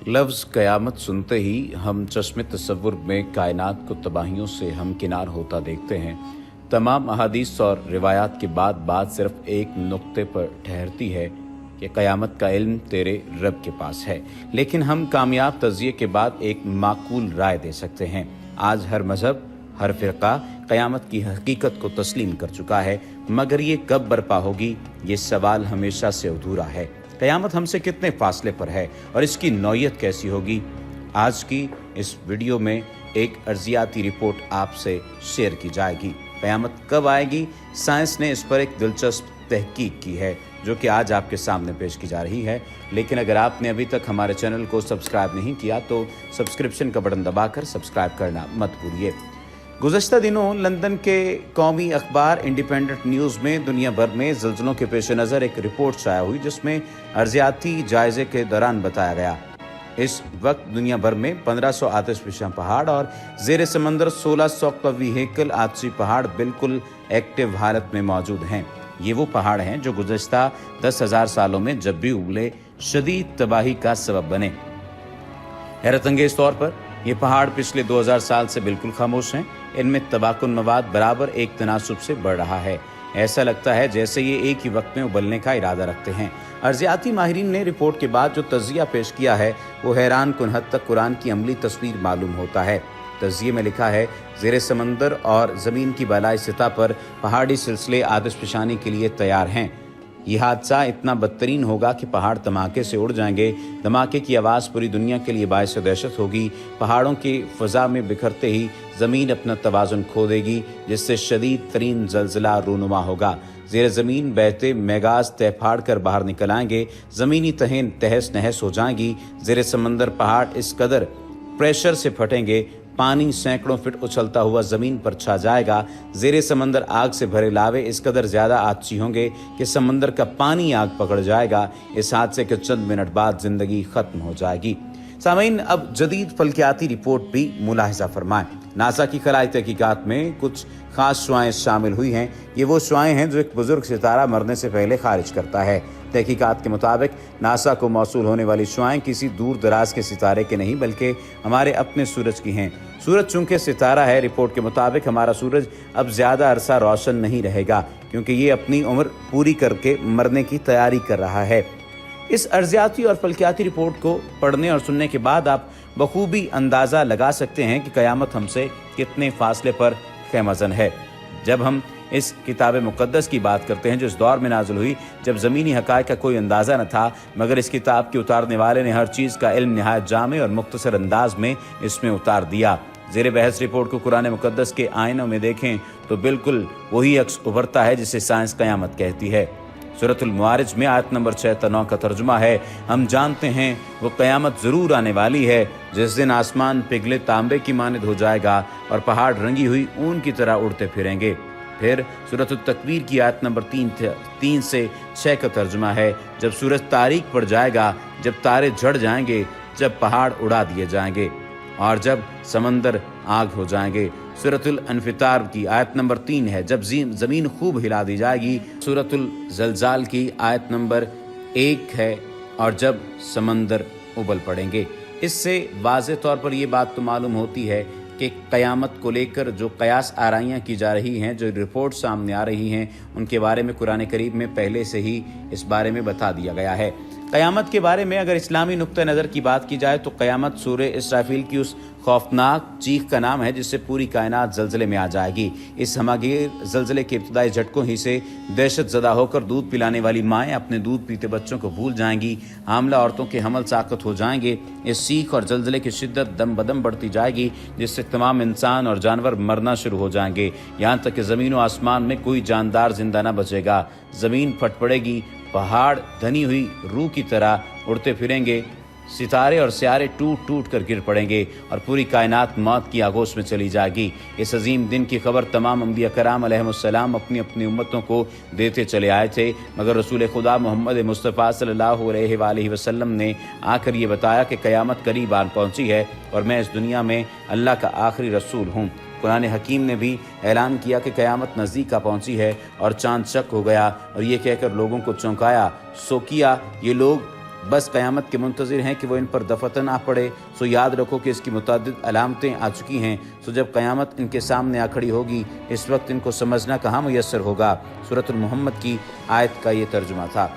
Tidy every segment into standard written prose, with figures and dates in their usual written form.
लफ्ज़ क़यामत सुनते ही हम चश्मे तसव्वुर में कायनात को तबाहियों से हमकिनार होता देखते हैं। तमाम अहादीस और रिवायात के बाद बात सिर्फ एक नुक्ते पर ठहरती है कि क़यामत का इल्म तेरे रब के पास है। लेकिन हम कामयाब तज़किये के बाद एक माकूल राय दे सकते हैं। आज हर मज़हब, हर फ़िरक़ा क़यामत की हकीकत को तस्लीम कर चुका है, मगर ये कब बर्पा होगी, ये सवाल हमेशा से अधूरा है। क़यामत हमसे कितने फासले पर है और इसकी नौयत कैसी होगी? आज की इस वीडियो में एक अर्जियाती रिपोर्ट आपसे शेयर की जाएगी। क़यामत कब आएगी, साइंस ने इस पर एक दिलचस्प तहकीक की है जो कि आज आपके सामने पेश की जा रही है। लेकिन अगर आपने अभी तक हमारे चैनल को सब्सक्राइब नहीं किया तो सब्सक्रिप्शन का बटन दबाकर सब्सक्राइब करना मत भूलिए। गुज़श्ता दिनों लंदन के कौमी अखबार इंडिपेंडेंट न्यूज़ में दुनिया भर में ज़ल्ज़लों के पेश नज़र एक रिपोर्ट शाया हुई जिसमें अर्जियाती जायज़े के दौरान बताया गया। इस वक्त दुनिया भर में 1500 आतिशफ़शा पहाड़ और ज़ेर समंदर 1600 कवी हेकल आतिशी पहाड़ बिल्कुल एक्टिव हालत में मौजूद हैं। ये वो पहाड़ हैं जो गुज़श्ता 10,000 सालों में जब भी उगले शदीद तबाही का सबब बने। हैरत अंगेज़ तौर पर ये पहाड़ पिछले 2000 साल से बिल्कुल खामोश हैं। इनमें तबाकुन मवाद बराबर एक तनासुब से बढ़ रहा है। ऐसा लगता है जैसे ये एक ही वक्त में उबलने का इरादा रखते हैं। अर्जियाती माहिरीन ने रिपोर्ट के बाद जो तज़किया पेश किया है वो हैरान कुन हद तक कुरान की अमली तस्वीर मालूम होता है। तज़किये में लिखा है, ज़ेरे समंदर और ज़मीन की बालाई सतह पर पहाड़ी सिलसिले आतिशफ़शानी के लिए तैयार हैं। यह हादसा इतना बदतरीन होगा कि पहाड़ धमाके से उड़ जाएंगे। धमाके की आवाज़ पूरी दुनिया के लिए बायस दहशत होगी। पहाड़ों की फ़ज़ा में बिखरते ही ज़मीन अपना तवाज़ुन खो देगी, जिससे शदीद तरीन ज़लज़ला रूनुमा होगा। ज़ेर ज़मीन बहते मेगाज़ तह फाड़ कर बाहर निकल आएंगे। ज़मीनी तहें तहस नहस हो जाएंगी। ज़ेर समंदर पहाड़ इस कदर प्रेशर से फटेंगे, पानी सैकड़ों फीट उछलता हुआ ज़मीन पर छा जाएगा। ज़ेरे समंदर आग से भरे लावे इस कदर ज़्यादा आतिशी होंगे कि समंदर का पानी आग पकड़ जाएगा। इस हादसे के चंद मिनट बाद ज़िंदगी ख़त्म हो जाएगी। सामीन, अब जदीद फल्कियाती रिपोर्ट भी मुलाहिज़ा फरमाएं। नासा की खलाई तहकीकात में कुछ ख़ास शुआएँ शामिल हुई हैं। ये वो शुआएँ हैं जो एक बुज़ुर्ग सितारा मरने से पहले खारिज करता है। तहकीकात के मुताबिक नासा को मौसूल होने वाली शुआएँ किसी दूर दराज के सितारे के नहीं बल्कि हमारे अपने सूरज की हैं। सूरज चूँकि सितारा है, रिपोर्ट के मुताबिक हमारा सूरज अब ज़्यादा अरसा रोशन नहीं रहेगा क्योंकि ये अपनी उम्र पूरी करके मरने की तैयारी कर रहा है। इस अर्जियाती और फल्कियाती रिपोर्ट को पढ़ने और सुनने के बाद आप बखूबी अंदाज़ा लगा सकते हैं कि क़यामत हमसे कितने फासले पर ख़ैमज़न है। जब हम इस किताब मुक़द्दस की बात करते हैं जो इस दौर में नाज़िल हुई जब ज़मीनी हक़ाइक़ का कोई अंदाज़ा न था, मगर इस किताब के उतारने वाले ने हर चीज़ का इल्म निहायत जामे और मुख्तसर अंदाज में इसमें उतार दिया। ज़ेर बहस रिपोर्ट को कुरान मुक़द्दस के आइनों में देखें तो बिल्कुल वही अक्स उभरता है जिसे साइंस क़यामत कहती है। सूरतुल मुआरिज में आयत नंबर 6-9 का तर्जुमा है, हम जानते हैं वो क़यामत ज़रूर आने वाली है जिस दिन आसमान पिघले तांबे की मानद हो जाएगा और पहाड़ रंगी हुई ऊन की तरह उड़ते फिरेंगे। फिर सूरतुल तकवीर की आयत नंबर 3 से 6 का तर्जुमा है, जब सूरज तारीक पड़ जाएगा, जब तारे झड़ जाएंगे, जब पहाड़ उड़ा दिए जाएंगे और जब समंदर आग हो जाएंगे। सूरतुल अनफितार की आयत नंबर 3 है, जब ज़मीन खूब हिला दी जाएगी। सूरतुल ज़लज़ाल की आयत नंबर 1 है, और जब समंदर उबल पड़ेंगे। इससे वाज़ेह तौर पर यह बात तो मालूम होती है कि क़यामत को लेकर जो क़यास आराइयाँ की जा रही हैं, जो रिपोर्ट सामने आ रही हैं, उनके बारे में कुरान करीम में पहले से ही इस बारे में बता दिया गया है। क़यामत के बारे में अगर इस्लामी नुक्ते नज़र की बात की जाए तो क़यामत सूरे इसराफील की उस खौफनाक चीख का नाम है जिससे पूरी कायनात ज़लज़ले में आ जाएगी। इस हमागीर ज़लज़ले के इब्तदाई झटकों ही से दहशत ज़दा होकर दूध पिलाने वाली माएँ अपने दूध पीते बच्चों को भूल जाएंगी। हामला औरतों के हमल साक़त हो जाएंगे। इस चीख और ज़लज़ले की शिद्दत दम बदम बढ़ती जाएगी जिससे तमाम इंसान और जानवर मरना शुरू हो जाएंगे, यहाँ तक कि ज़मीन व आसमान में कोई जानदार जिंदा न बचेगा। ज़मीन फट पड़ेगी, पहाड़ धनी हुई रूह की तरह उड़ते फिरेंगे, सितारे और सियारे टूट टूट कर गिर पड़ेंगे और पूरी कायनात मौत की आगोश में चली जाएगी। इस अजीम दिन की खबर तमाम अंबिया कराम अलैहिमुस्सलाम अपनी अपनी उम्मतों को देते चले आए थे, मगर रसूल खुदा मोहम्मद मुस्तफ़ा सल्लल्लाहु अलैहि वसल्लम ने आकर ये बताया कि क़यामत करीब आन पहुँची है और मैं इस दुनिया में अल्लाह का आखिरी रसूल हूँ। कुरान हकीम ने भी ऐलान किया कि क़यामत नज़दीक आ पहुँची है और चाँद शक हो गया और ये कहकर लोगों को चौंकाया, सो किया ये लोग बस क़यामत के मुंतज़िर हैं कि वो इन पर दफ़तन आ पड़े। सो याद रखो कि इसकी मुतअद्दिद अलामतें आ चुकी हैं। सो जब क़यामत इनके सामने आ खड़ी होगी, इस वक्त इनको समझना कहाँ मुयस्सर होगा। सूरतुल मुहम्मद की आयत का ये तर्जुमा था।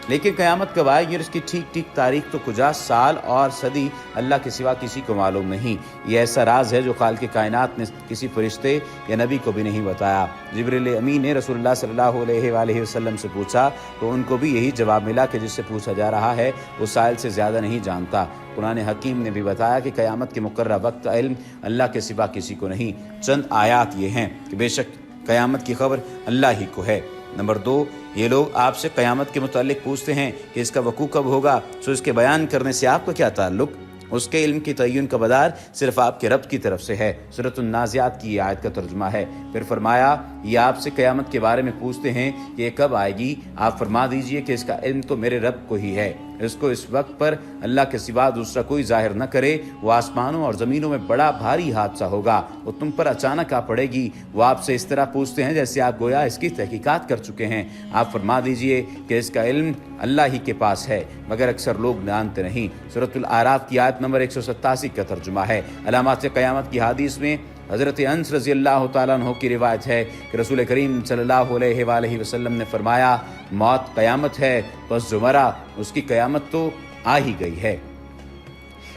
लेकिन क़यामत कब आएगी और इसकी ठीक ठीक तारीख तो कुजा, साल और सदी अल्लाह के सिवा किसी को मालूम नहीं। ये ऐसा राज है जो खालिक़ कायनात ने किसी फरिश्ते या नबी को भी नहीं बताया। जिब्रील अमीन ने रसूलुल्लाह सल्लल्लाहु अलैहि वसल्लम से पूछा तो उनको भी यही जवाब मिला कि जिससे पूछा जा रहा है वो साइल से ज़्यादा नहीं जानता। कुरान हकीम ने भी बताया कि क़यामत के मुकर्रर वक्त का इल्म अल्लाह के सिवा किसी को नहीं। चंद आयात ये हैं कि बेशक क़यामत की खबर अल्लाह ही को है। नंबर 2, ये लोग आपसे क़यामत के मुतालिक पूछते हैं कि इसका वकू कब होगा, सो इसके बयान करने से आपका क्या ताल्लुक़। उसके इल्म की तय्युन का बदार सिर्फ आपके रब की तरफ से है। सूरतुन नाज़ियात की आयत का तर्जुमा है। फिर फरमाया, ये आपसे क़यामत के बारे में पूछते हैं कि ये कब आएगी। आप फरमा दीजिए कि इसका इल्म तो मेरे रब को ही है। इसको इस वक्त पर अल्लाह के सिवा दूसरा कोई जाहिर न करे। वो आसमानों और ज़मीनों में बड़ा भारी हादसा होगा, वो तुम पर अचानक आ पड़ेगी। वो आपसे इस तरह पूछते हैं जैसे आप गोया इसकी तहकीकात कर चुके हैं। आप फरमा दीजिए कि इसका इल्म अल्लाह ही के पास है, मगर अक्सर लोग जानते नहीं। सूरतुल आराफ की आयत नंबर 187 का तर्जुमा है। अलामात क़यामत की हदीस में हज़रत अनस रज़ी अल्लाह तआला अन्हु की रिवायत है कि रसूल करीम सल्लल्लाहु अलैहि वसल्लम ने फरमाया, मौत क़यामत है, बस जो मरा उसकी क़यामत तो आ ही गई है।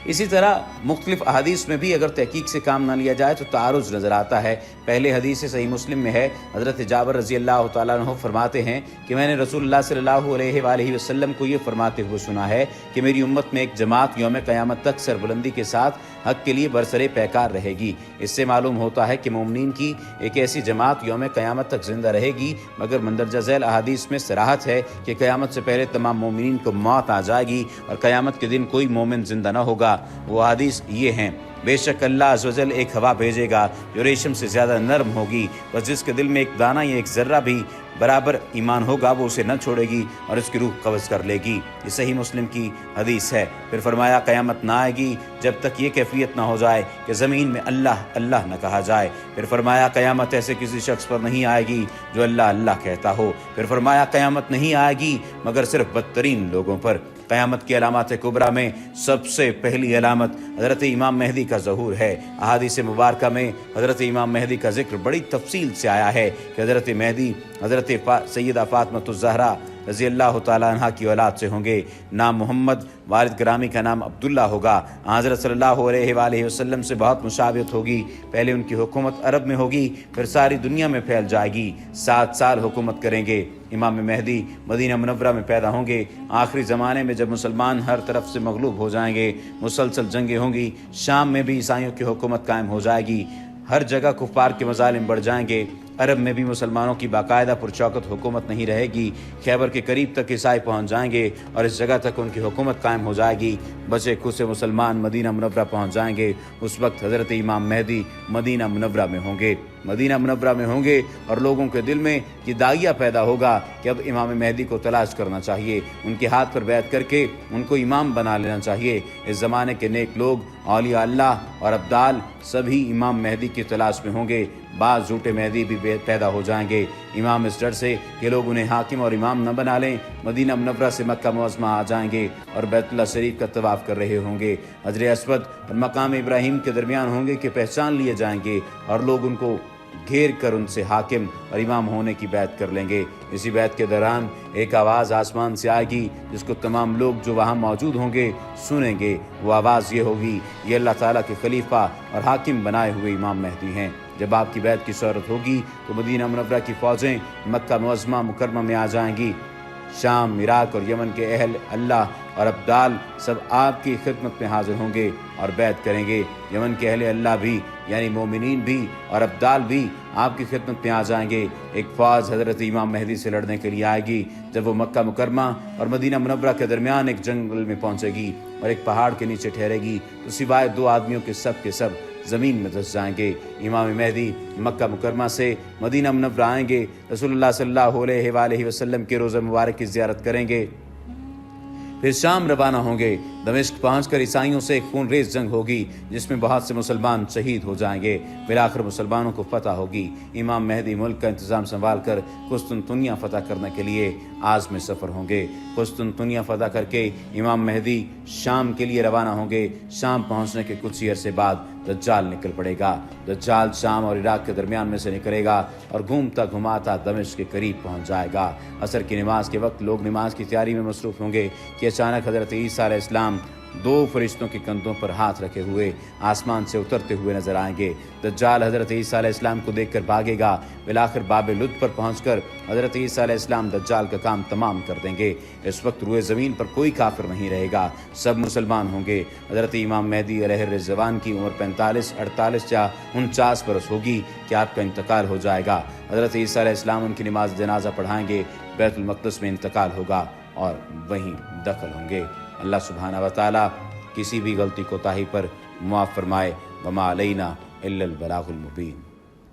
इसी तरह मुख्तलिफ अहादीस में भी अगर तहकीक से काम ना लिया जाए तो तारुज़ नज़र आता है। पहले हदीस सही मुस्लिम में है, हज़रत जाबिर रज़ी अल्लाह तआला अन्हु फरमाते हैं कि मैंने रसूलुल्लाह सल्लल्लाहु अलैहि वसल्लम को ये फरमाते हुए सुना है कि मेरी उम्मत में एक जमात यौम क़यामत तक सरबुलंदी के साथ हक़ के लिए बरसरे पैकार रहेगी। इससे मालूम होता है कि मोमिनीन की एक ऐसी जमात यौम क़यामत तक ज़िंदा रहेगी, मगर मंदरजा ज़ैल अहादीस में सराहत है कि क़यामत से पहले तमाम मोमिनीन को मौत आ जाएगी और क़यामत के दिन कोई मोमिन ज़िंदा न होगा। वो हदीस ये हैं, बेशक अल्लाह अज़्ज़ व जल एक हवा भेजेगा जो रेशम से ज़्यादा नरम होगी, बस जिसके दिल में एक दाना या एक ज़र्रा भी बराबर ईमान होगा वो उसे न छोड़ेगी और उसकी रूह कब्ज़ कर लेगी। ये सही मुस्लिम की हदीस है। फिर फरमाया, क़यामत ना आएगी जब तक ये कैफियत ना हो जाए कि ज़मीन में अल्लाह अल्लाह न कहा जाए। फिर फरमाया, क़यामत ऐसे किसी शख्स पर नहीं आएगी जो अल्लाह अल्लाह कहता हो। फिर फरमाया, क़यामत नहीं आएगी मगर सिर्फ बदतरीन लोगों पर। क़यामत की अलामत कुबरा में सबसे पहली अलामत हज़रत इमाम मेहदी का ज़हूर है। अहादीस मुबारका में हज़रत इमाम मेहदी का जिक्र बड़ी तफसील से आया है कि हज़रत मेहदी हज़रत सैयदा फ़ातिमा ज़हरा रज़ी अल्लाह तआला अन्हा की औलाद से होंगे। नाम मोहम्मद, वालिद ग्रामी का नाम अब्दुल्ला होगा। हज़रत सल्लल्लाहु अलैहि वसल्लम से बहुत मुशाबियत होगी। पहले उनकी हुकूमत अरब में होगी, फिर सारी दुनिया में फैल जाएगी। 7 साल हुकूमत करेंगे। इमाम मेहदी मदीना मुनव्वरा में पैदा होंगे। आखिरी ज़माने में जब मुसलमान हर तरफ से मगलूब हो जाएंगे, मुसलसल जंगें होंगी, शाम में भी ईसाइयों की हुकूमत कायम हो जाएगी, हर जगह कुफ़ार के मज़ालिम बढ़ जाएंगे। अरब में भी मुसलमानों की बाकायदा पुरशौकत हुकूमत नहीं रहेगी। खैबर के करीब तक ईसाई पहुँच जाएंगे और इस जगह तक उनकी हुकूमत कायम हो जाएगी। बचे खुद से मुसलमान मदीना मुनव्वरा पहुँच जाएंगे। उस वक्त हज़रत इमाम मेहदी मदीना मुनव्वरा में होंगे। मदीना मुनव्वरा में होंगे और लोगों के दिल में ये दागिया पैदा होगा कि अब इमाम मेहदी को तलाश करना चाहिए, उनके हाथ पर बैत करके उनको इमाम बना लेना चाहिए। इस ज़माने के नेक लोग, औलिया अल्लाह और अब्दाल सभी इमाम मेहदी की तलाश में होंगे। बाज़ झूठे मेहदी भी पैदा हो जाएंगे। इमाम इस डर से कि लोग उन्हें हाकिम और इमाम न बना लें, मदीना मुनव्वरा से मक्का मुअज़्ज़मा आ जाएंगे और बैतुल्लाह शरीफ का तवाफ़ कर रहे होंगे। हजर अस्वद और मकाम इब्राहिम के दरमियान होंगे कि पहचान लिए जाएंगे और लोग उनको घेर कर उनसे हाकिम और इमाम होने की बैत कर लेंगे। इसी बैत के दौरान एक आवाज़ आसमान से आएगी जिसको तमाम लोग जो वहाँ मौजूद होंगे सुनेंगे। वो आवाज़ ये होगी, ये अल्लाह ताला के खलीफा और हाकिम बनाए हुए इमाम मेहदी हैं। जब आपकी बैत की शौरत होगी तो मदीना मुनव्वरा की फ़ौजें मक्का मुअज़्ज़मा मुकर्रमा में आ जाएंगी। शाम, इराक और यमन के अहल अल्लाह और अब्दाल सब आपकी खिदमत में हाजिर होंगे और बैत करेंगे। यमन के अहल अल्लाह भी यानी मोमिनीन भी और अब्दाल भी आपकी खिदमत में आ जाएंगे। एक फ़ौज हज़रत इमाम मेहदी से लड़ने के लिए आएगी। जब वो मक्का मुकर्रमा और मदीना मुनव्वरा के दरमियान एक जंगल में पहुँचेगी और एक पहाड़ के नीचे ठहरेगी तो सिवाय 2 आदमियों के सब ज़मीन में धंस जाएंगे। इमाम मेहदी मक्का मुकर्रमा से मदीना मुनव्वरा आएंगे, रसूलुल्लाह सल्लल्लाहु अलैहि वसल्लम के रोज़ा मुबारक की ज़ियारत करेंगे, फिर शाम रवाना होंगे। दमिश्क पहुंचकर ईसाइयों से एक खूनरेज जंग होगी जिसमें बहुत से मुसलमान शहीद हो जाएंगे। फिर आखिर मुसलमानों को फतह होगी। इमाम मेहदी मुल्क का इंतजाम संभाल कर कुस्तुनतुनिया फतह करने के लिए आज में सफ़र होंगे। कुस्तुनतुनिया फतह करके इमाम मेहदी शाम के लिए रवाना होंगे। शाम पहुंचने के कुछ ही अरसे बाद दज्जाल निकल पड़ेगा। दज्जाल शाम और इराक के दरमियान में से निकलेगा और घूमता घुमाता दमिश्क के करीब पहुंच जाएगा। असर की नमाज के वक्त लोग नमाज की तैयारी में मसरूफ होंगे कि अचानक हज़रत ईसा अलैहिस्सलाम 2 फरिश्तों के कंधों पर हाथ रखे हुए आसमान से उतरते हुए नजर आएंगे। दज्जाल हज़रत ईसा अलैहिस्सलाम को देखकर भागेगा। बिलाखिर बाबे लुद पर पहुंचकर हज़रत ईसा अलैहिस्सलाम दज्जाल का काम तमाम कर देंगे। इस वक्त रुए ज़मीन पर कोई काफिर नहीं रहेगा, सब मुसलमान होंगे। हज़रत इमाम मेहदी अलैहिर्रिज़वान की उम्र 45, 48 या 49 बरस होगी कि आपका इंतकाल हो जाएगा। हज़रत ईसा अलैहिस्सलाम उनकी नमाज जनाजा पढ़ाएंगे। बैतुल मक़दस में इंतकाल होगा और वहीं दखल होंगे। अल्लाह सुब्हाना व तआला किसी भी गलती कोताही पर मुआफ़ फरमाए। वमा अलैना इल्लल बलागुल मुबीन।